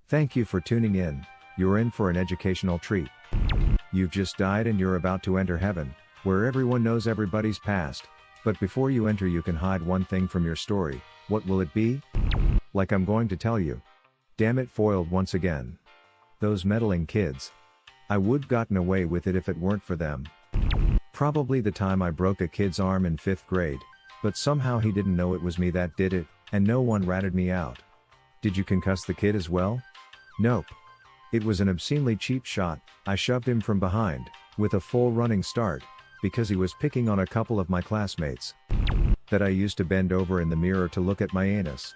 Thank you for tuning in. You're in for an educational treat. You've just died and you're about to enter heaven, where everyone knows everybody's past. But before you enter, you can hide one thing from your story. What will it be? Like I'm going to tell you. Damn it, foiled once again. Those meddling kids. I would gotten away with it if it weren't for them. Probably the time I broke a kid's arm in 5th grade, but somehow he didn't know it was me that did it, and no one ratted me out. Did you concuss the kid as well? Nope. It was an obscenely cheap shot. I shoved him from behind, with a full running start, because he was picking on a couple of my classmates. That I used to bend over in the mirror to look at my anus.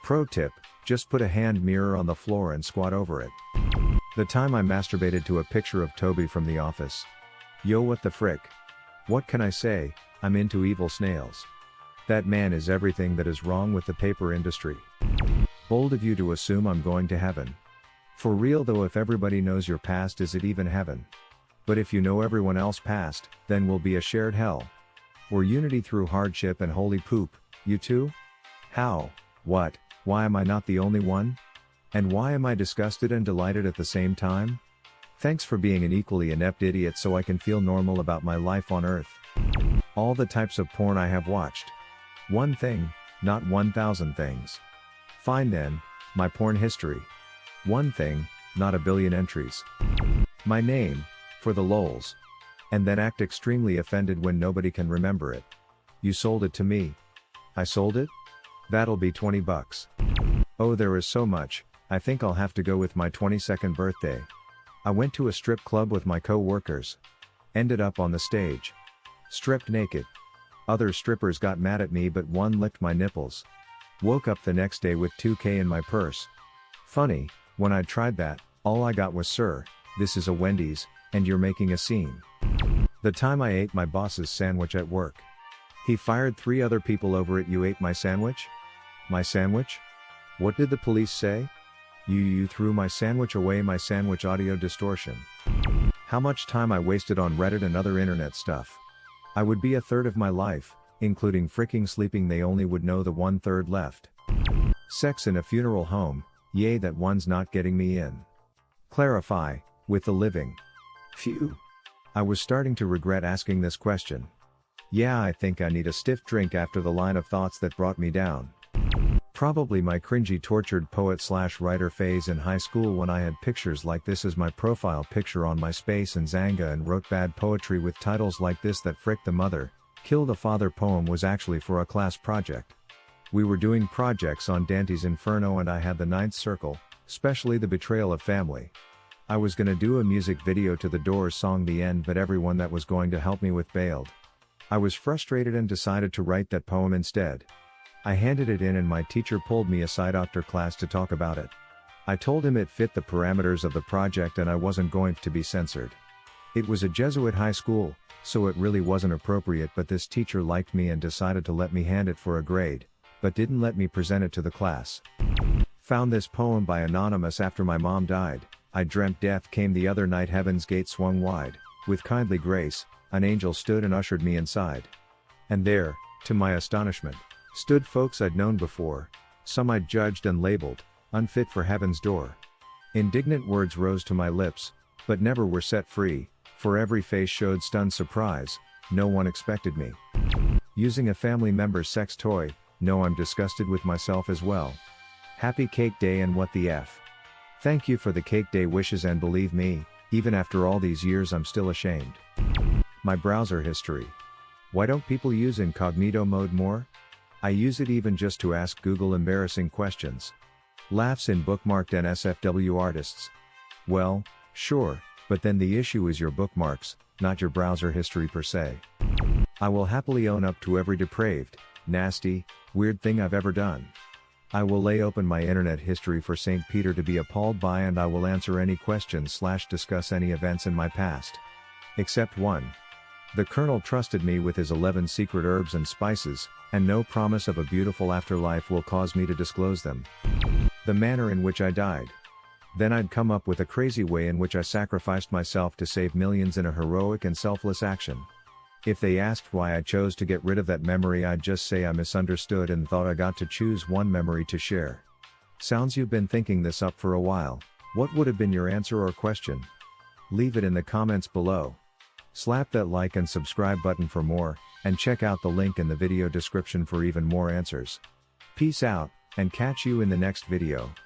Pro tip, just put a hand mirror on the floor and squat over it. The time I masturbated to a picture of Toby from The Office. Yo, what the frick? What can I say? I'm into evil snails. That man is everything that is wrong with the paper industry. Bold of you to assume I'm going to heaven. For real though, if everybody knows your past, is it even heaven? But if you know everyone else past, then we'll be a shared hell. Or unity through hardship and holy poop, you too? How? What? Why am I not the only one? And why am I disgusted and delighted at the same time? Thanks for being an equally inept idiot so I can feel normal about my life on earth. All the types of porn I have watched. One thing, not 1,000 things. Fine then, my porn history. One thing, not a billion entries. My name, for the lols. And then act extremely offended when nobody can remember it. You sold it to me. I sold it? That'll be $20. Oh, there is so much. I think I'll have to go with my 22nd birthday. I went to a strip club with my co-workers. Ended up on the stage. Stripped naked. Other strippers got mad at me, but one licked my nipples. Woke up the next day with $2K in my purse. Funny, when I tried that, all I got was, "Sir, this is a Wendy's, and you're making a scene." The time I ate my boss's sandwich at work. He fired 3 other people over it. "You ate my sandwich?" My sandwich? What did the police say? You threw my sandwich away. My sandwich. Audio distortion. How much time I wasted on Reddit and other internet stuff. I would be a third of my life, including freaking sleeping. They only would know the 1/3 left. Sex in a funeral home, yay, that one's not getting me in. Clarify, with the living. Phew. I was starting to regret asking this question. Yeah, I think I need a stiff drink after the line of thoughts that brought me down. Probably my cringy tortured poet/writer phase in high school, when I had pictures like this as my profile picture on MySpace and Xanga and wrote bad poetry with titles like this: that frick the mother, kill the father. Poem was actually for a class project. We were doing projects on Dante's Inferno and I had the Ninth Circle, especially the betrayal of family. I was gonna do a music video to the Doors song The End, but everyone that was going to help me with bailed. I was frustrated and decided to write that poem instead. I handed it in and my teacher pulled me aside after class to talk about it. I told him it fit the parameters of the project and I wasn't going to be censored. It was a Jesuit high school, so it really wasn't appropriate, but this teacher liked me and decided to let me hand it for a grade, but didn't let me present it to the class. Found this poem by Anonymous after my mom died. I dreamt death came the other night, heaven's gate swung wide. With kindly grace, an angel stood and ushered me inside. And there, to my astonishment, stood folks I'd known before, some I'd judged and labeled unfit for heaven's door. Indignant words rose to my lips, but never were set free, for every face showed stunned surprise. No one expected me. Using a family member's sex toy. No, I'm disgusted with myself as well. Happy Cake Day and what the F. Thank you for the Cake Day wishes, and believe me, even after all these years I'm still ashamed. My browser history. Why don't people use incognito mode more? I use it even just to ask Google embarrassing questions. Laughs in bookmarked NSFW artists. Well, sure, but then the issue is your bookmarks, not your browser history per se. I will happily own up to every depraved, nasty, weird thing I've ever done. I will lay open my internet history for St. Peter to be appalled by, and I will answer any questions/discuss any events in my past. Except one. The Colonel trusted me with his 11 secret herbs and spices, and no promise of a beautiful afterlife will cause me to disclose them. The manner in which I died. Then I'd come up with a crazy way in which I sacrificed myself to save millions in a heroic and selfless action. If they asked why I chose to get rid of that memory, I'd just say I misunderstood and thought I got to choose one memory to share. Sounds you've been thinking this up for a while. What would have been your answer or question? Leave it in the comments below. Slap that like and subscribe button for more, and check out the link in the video description for even more answers. Peace out, and catch you in the next video.